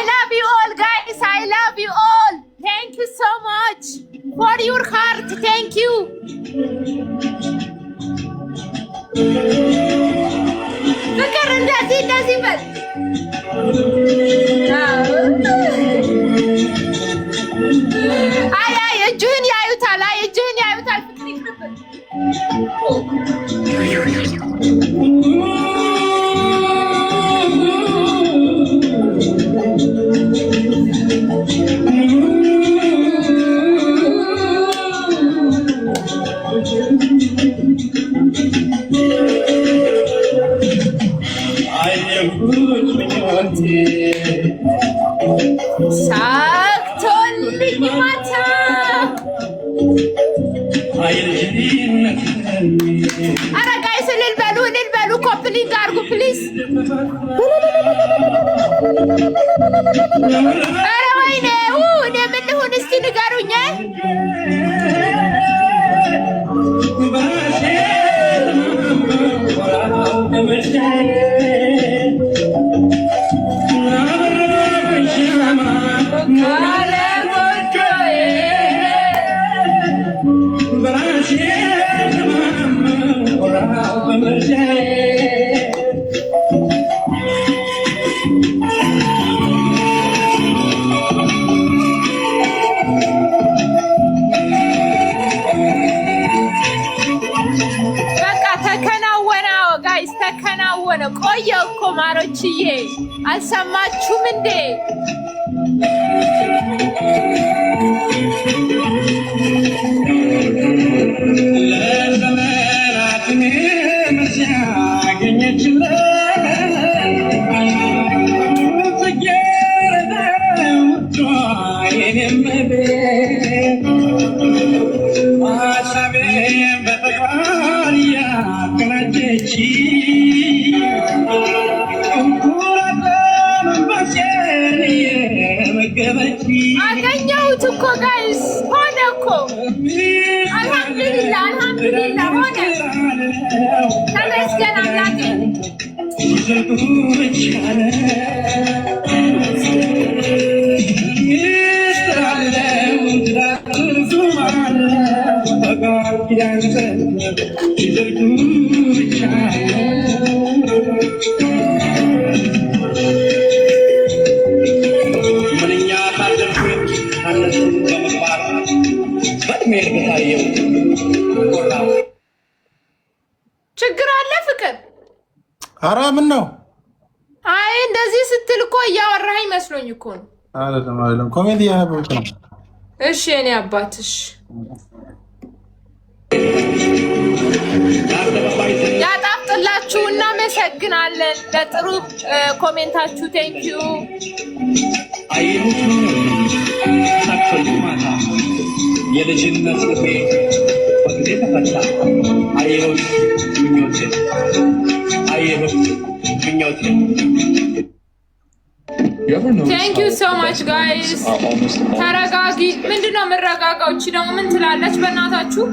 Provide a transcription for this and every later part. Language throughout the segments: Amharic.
love you all, guys. I love you all. Thank you so much for your heart. Thank you. ፍቅር እንደዚህ በል አይ እጅህን ያዩታል። አይ እጅህን ያዩታል። ፍቅር ይቅርብን። ሳክቶልኝ ማታ ኧረ ጋይስ እልል በሉ ኮፕሊንግ አድርጉ ፕሊዝ። ኧረ ወይኔ እኔ ምን ልሁን እስቲ ንገሩኝ። ተከናወነ። ቆየ እኮ ማሮችዬ አልሰማችሁም እንዴ? አገኘሁት እኮ ጋይስ ሆነ እኮ አልሐምዱሊላህ ሆነ። ተመስገን አምላኬ። ችግር አለ ፍቅር? ኧረ ምን ነው? አይ እንደዚህ ስትል እኮ እያወራኸኝ መስሎኝ እኮ ነው። አይደለም ኮሜዲ ያነበብኩ ነው። እሺ እኔ አባትሽ ያጣፍጥላችሁ። እናመሰግናለን ለጥሩ ኮሜንታችሁ። ቴንኪዩ። የልጅነት ልቤ በጊዜ ተፈታ። አየሁት ምኞቴን ቴንኪዩ ሶ ማች ጋይስ። ተረጋጊ። ምንድነው የምረጋጋው? እቺ ደግሞ ምን ትላለች? በእናታችሁ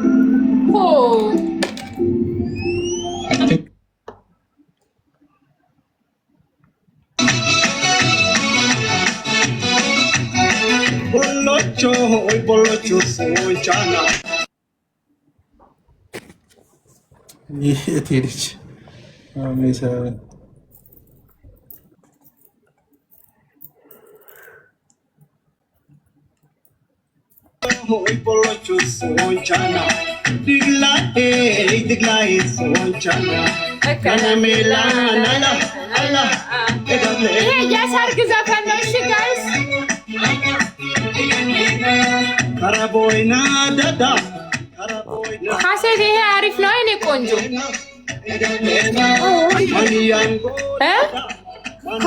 ቦሎቾ ሶቻና የት ሄደች? ቦሎቾ ሶቻና ድግላይ ሶቻና ከነሜላ ናላ አላ ይሄ የሰርግ ዘፈን ነው። እሺ ጋይስ ከረቦይና ዳዳ ሀሴት ይሄ አሪፍ ነው። እኔ ቆንጆ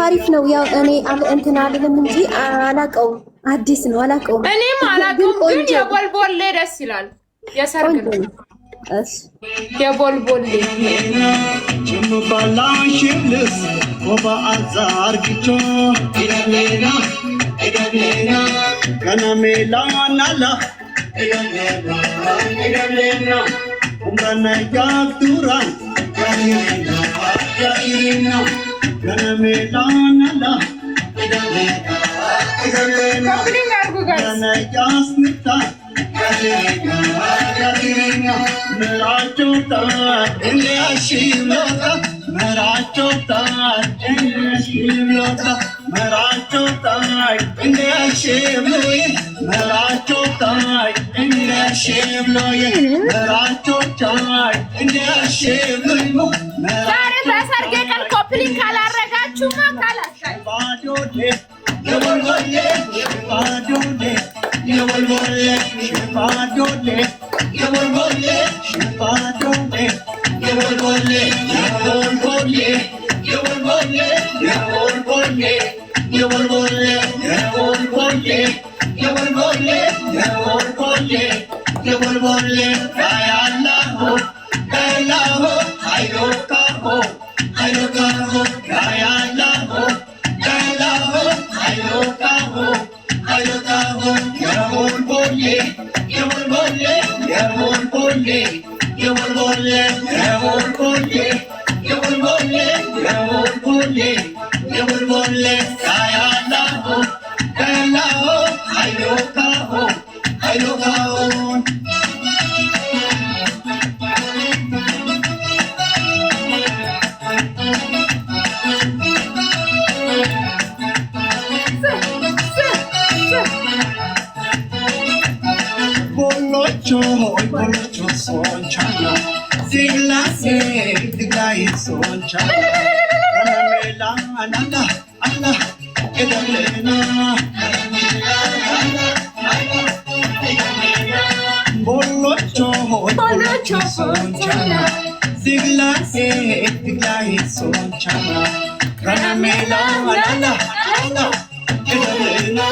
አሪፍ ነው። ያው እኔ እንትን አልልም እንጂ አላውቀውም። አዲስ ነው አላውቀውም። እኔም አላውቀውም፣ ግን የቦልቦሌ ደስ ይላል። የሰርግ ነው። የቦልቦሌ وبأزار كيتشو إدبلينا إدبلينا كنا ميلانا لا إدبلينا إدبلينا ومنا يابدوران يا إيرينا كنا ميلانا لا إدبلينا إدبلينا كنا ياسنتا يا إيرينا مراجوتا إلي أشيلوتا مراجوتا إلي أشيلوتا مراجوتا إلي أشيلوي مراجوتا إلي أشيلوي مراجوتا إلي أشيلوي ዛሬ በሰርጌ ቀን ኮፕሊንግ ካላረጋችሁ ካላሻይ ባዶዴ የወልወሌ ባዶዴ የወልወሌ ባዶዴ የወልወሌ ባዶዴ የወልወሌ የወልወሌ የወልወሌ የወልወሌ የወልወሌ የወልወሌ የወልወሌ የወልወሌ የወልወሌ ያያላሁ ያያላሁ አይሎካሁ አይሎካሁ ያያላሁ ያያላሁ አይሎካሁ አይሎካሁ የወልወሌ የወልወሌ የወልወሌ የወልወሌ የወልወሌ የወልወሌ የወልወሌ የወልወሌ ያያላሁ ያያላሁ አይሎካሁ አይሎካሁ Bolocho sonchana Siglase Diglai sonchana Karamela Ananda Allah Edalena Bolocho sonchana Siglase Diglai sonchana Karamela Ananda Allah Edalena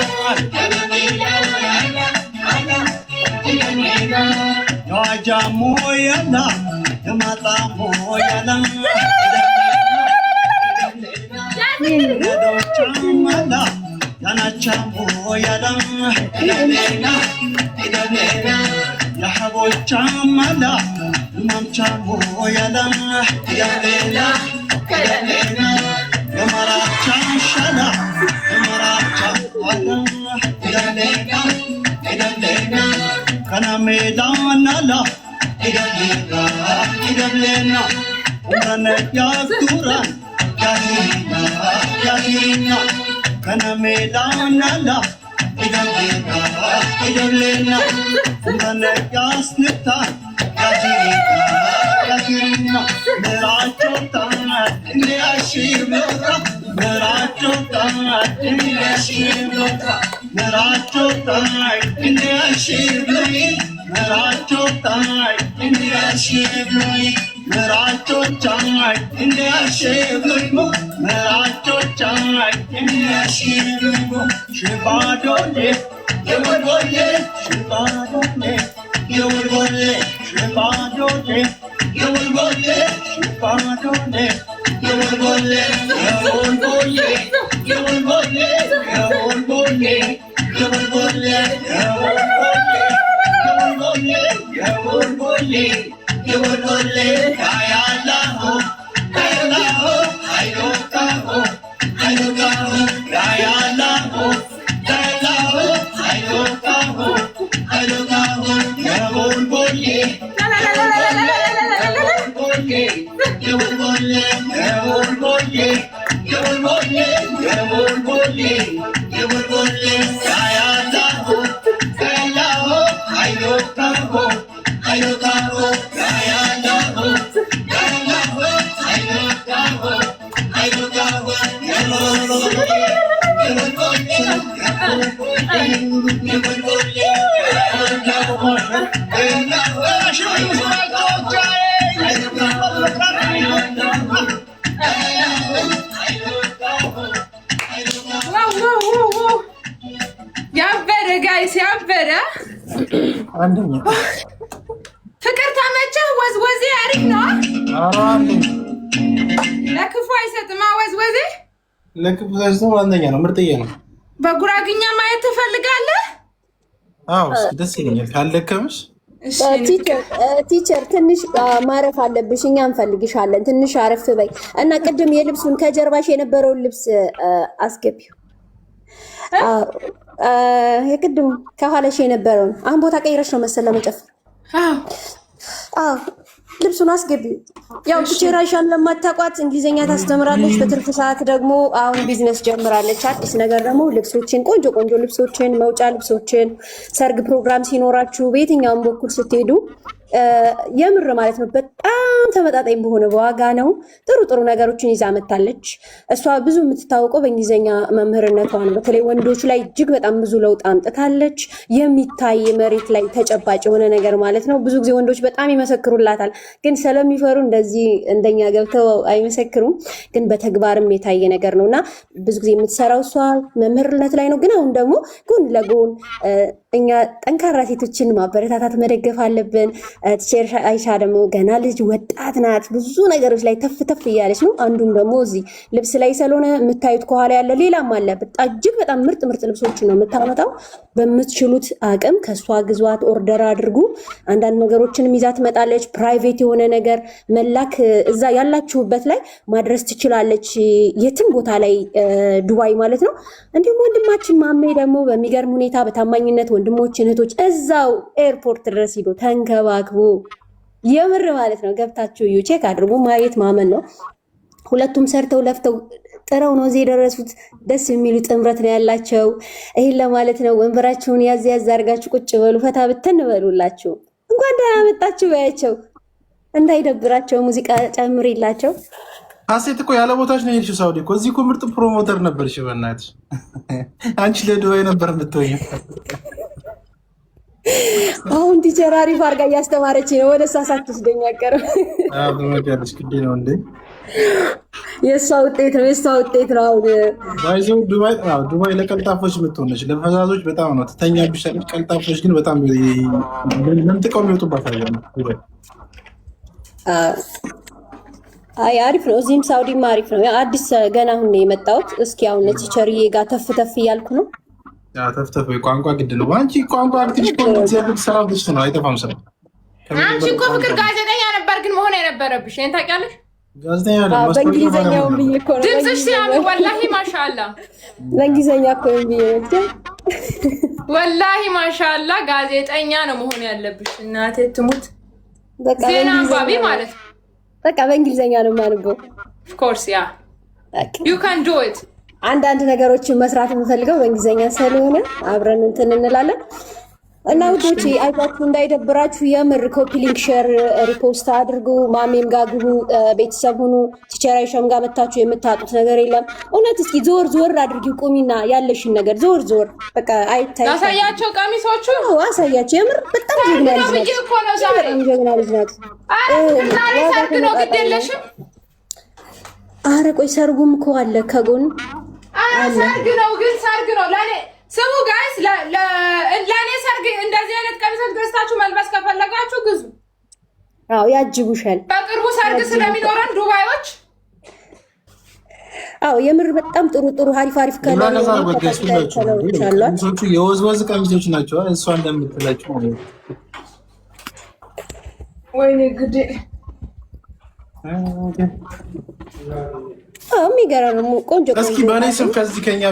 Yaja moyana, yamata moyana. Yado chamala, yana chamoyana. Idalena, idalena. Yahabo chamala, mam chamoyana. Idalena, idalena. Yamara chamshala, yamara chamala. Idalena, idalena. Kana medana la idalena idalena umana yaduran yadina kana medana la idalena idalena umana yasnita yadina merachota ne ashimota merachota ne ashimota merachota ne ashimota merachota ne ashimota merachota ne ashimota merachota ne ashimota shibadone yewolwole shibadone yewolwole shibadone yewolwole shibadone yewolwole yewolwole yewolwole yewolwole yewolwole yewolwole yewolwole ayallahu ayallahu ayallahu ayallahu ayallahu ayallahu ayallahu ayallahu yewolwole yewolwole yewolwole yewolwole yewolwole yewolwole ayallahu ayallahu ayallahu ayallahu ayallahu ayallahu ayallahu ayallahu ያበረ ጋይስ ያበረ አንደኛ ፍቅር ተመቸህ? ወዝወዜ አሪፍ ነው። ለክፉ አይሰጥም። አወዝወዜ ለክፉ ሳይሰጥ አንደኛ ነው፣ ምርጥዬ ነው። በጉራግኛ ማየት ትፈልጋለህ? አዎ ደስ ይለኛል ካልደከምሽ። ቲቸር ትንሽ ማረፍ አለብሽ፣ እኛ እንፈልግሻለን። ትንሽ አረፍ በይ እና ቅድም የልብሱን ከጀርባሽ የነበረውን ልብስ አስገቢው። የቅድሙ ከኋላሽ የነበረውን አሁን ቦታ ቀይረሽ ነው መሰለ ለመጨፈር። ልብሱን አስገቢው። ያው ቲቸር አይሻን ለማታውቋት እንግሊዝኛ ታስተምራለች፣ በትርፍ ሰዓት ደግሞ አሁን ቢዝነስ ጀምራለች። አዲስ ነገር ደግሞ ልብሶችን፣ ቆንጆ ቆንጆ ልብሶችን፣ መውጫ ልብሶችን፣ ሰርግ ፕሮግራም ሲኖራችሁ በየትኛውም በኩል ስትሄዱ የምር ማለት ነው በጣም ተመጣጣኝ በሆነ በዋጋ ነው ጥሩ ጥሩ ነገሮችን ይዛ መታለች። እሷ ብዙ የምትታወቀው በእንግሊዝኛ መምህርነቷ ነው። በተለይ ወንዶች ላይ እጅግ በጣም ብዙ ለውጥ አምጥታለች። የሚታይ መሬት ላይ ተጨባጭ የሆነ ነገር ማለት ነው። ብዙ ጊዜ ወንዶች በጣም ይመሰክሩላታል፣ ግን ስለሚፈሩ እንደዚህ እንደኛ ገብተው አይመሰክሩም። ግን በተግባርም የታየ ነገር ነው እና ብዙ ጊዜ የምትሰራው እሷ መምህርነት ላይ ነው። ግን አሁን ደግሞ ጎን ለጎን እኛ ጠንካራ ሴቶችን ማበረታታት መደገፍ አለብን። ቲቸር አይሻ ደግሞ ገና ልጅ ወጣት ናት። ብዙ ነገሮች ላይ ተፍ ተፍ እያለች ነው። አንዱም ደግሞ እዚህ ልብስ ላይ ስለሆነ የምታዩት ከኋላ ያለ ሌላም አለ። እጅግ በጣም ምርጥ ምርጥ ልብሶችን ነው የምታመጣው። በምትችሉት አቅም ከእሷ ግዟት፣ ኦርደር አድርጉ። አንዳንድ ነገሮችንም ይዛ ትመጣለች። ፕራይቬት የሆነ ነገር መላክ እዛ ያላችሁበት ላይ ማድረስ ትችላለች፣ የትም ቦታ ላይ ዱባይ ማለት ነው። እንዲሁም ወንድማችን ማሜ ደግሞ በሚገርም ሁኔታ በታማኝነት ወንድሞችን እህቶች እዛው ኤርፖርት ድረስ ሂዶ ተንከባክቦ የምር ማለት ነው። ገብታችሁ እዩ፣ ቼክ አድርጉ። ማየት ማመን ነው። ሁለቱም ሰርተው ለፍተው ጥረው ነው እዚህ የደረሱት። ደስ የሚሉ ጥምረት ነው ያላቸው። ይህን ለማለት ነው። ወንበራችሁን ያዝ ያዝ አድርጋችሁ ቁጭ በሉ፣ ፈታ ብትን በሉላችሁ። እንኳን ደህና መጣችሁ በያቸው፣ እንዳይደብራቸው። ሙዚቃ ጨምሪላቸው። ሀሴት እኮ ያለ ቦታች ነው የሄድሽው ሳውዲ እኮ። እዚህ እኮ ምርጥ ፕሮሞተር ነበርሽ። በእናትሽ አንቺ ለዱባይ ነበር የምትወይው። አሁን ቲቸር አሪፍ አድርጋ እያስተማረች ነው። ወደ እሷ ሳትወስደኝ አትቀርም። በመጋለች ግዴ ነው እንዴ? የእሷ ውጤት ነው፣ የእሷ ውጤት ነው። ባይዘው ዱባይ ለቀልጣፎች የምትሆነች፣ ለፈዛዞች በጣም ነው ትተኛብሽ። ቀልጣፎች ግን በጣም ለምጥቀው የሚወጡባት አለ ዱባይ። አይ አሪፍ ነው። እዚህም ሳውዲም አሪፍ ነው። አዲስ ገና አሁን ነው የመጣሁት። እስኪ አሁን ቲቸርዬ ጋር ተፍ ተፍ እያልኩ ነው። ተፍተፍ ቋንቋ ግድ ነው። አንቺ ቋንቋ አክቲቪስት ስራ ብቻ ነው፣ አይጠፋም ስራ። አንቺ እኮ ፍቅር ጋዜጠኛ ነበር ግን መሆን የነበረብሽ ይሄን ታውቂያለሽ። ጋዜጠኛ አይደለም፣ በእንግሊዝኛው ብዬ እኮ ነው። ድምፅሽ ሲያምር ወላሂ ማሻአላ። በእንግሊዝኛ እኮ ነው ብዬ ነው። ወላሂ ማሻአላ ጋዜጠኛ ነው መሆን ያለብሽ። እናቴ ትሙት። ዜና አንባቢ ማለት ነው። በቃ በእንግሊዝኛ ነው የማነበው። ኦፍ ኮርስ ያ ዩ ካን ዱ ኢት። አንዳንድ ነገሮችን መስራት የምፈልገው በእንግሊዝኛ ስለሆነ አብረን እንትን እንላለን እና ውዶቼ አይታችሁ እንዳይደብራችሁ የምር ኮፒ ሊንክ፣ ሼር፣ ሪፖስት አድርጉ። ማሜም ጋር ግቡ፣ ቤተሰብ ሁኑ። ቲቸር አይሻም ጋር መታችሁ የምታጡት ነገር የለም። እውነት እስኪ ዞር ዞር አድርጊው፣ ቁሚና ያለሽን ነገር ዞር ዞር በቃ አይታይ። አሳያቸው ቀሚሶቹ። አሳያቸው። የምር በጣም ጀግና ልጅ ናት። በጣም ጀግና ልጅ ናት። ሰርግ ነው ግድ የለሽም። አረ ቆይ ሰርጉም እኮ አለ ከጎን። ሰርግ ነው ግን ሰርግ ነው ለኔ። ስሙ ጋይስ፣ ለኔ ሰርግ እንደዚህ አይነት ቀሚሶች ገዝታችሁ መልበስ ከፈለጋችሁ ግዙ። አዎ ያጅቡሻል። በቅርቡ ሰርግ ስለሚኖረን ዱባዮች። አዎ የምር በጣም ጥሩ ጥሩ አሪፍ አሪፍ ከለሮች አሏት። የወዝወዝ ቀሚሶች ናቸው። እሷ እንደምትላችሁ ወይኔ ግዴ የሚገርም ቆንጆ። እስኪ በእኔ ስም ከዚህ ከኛ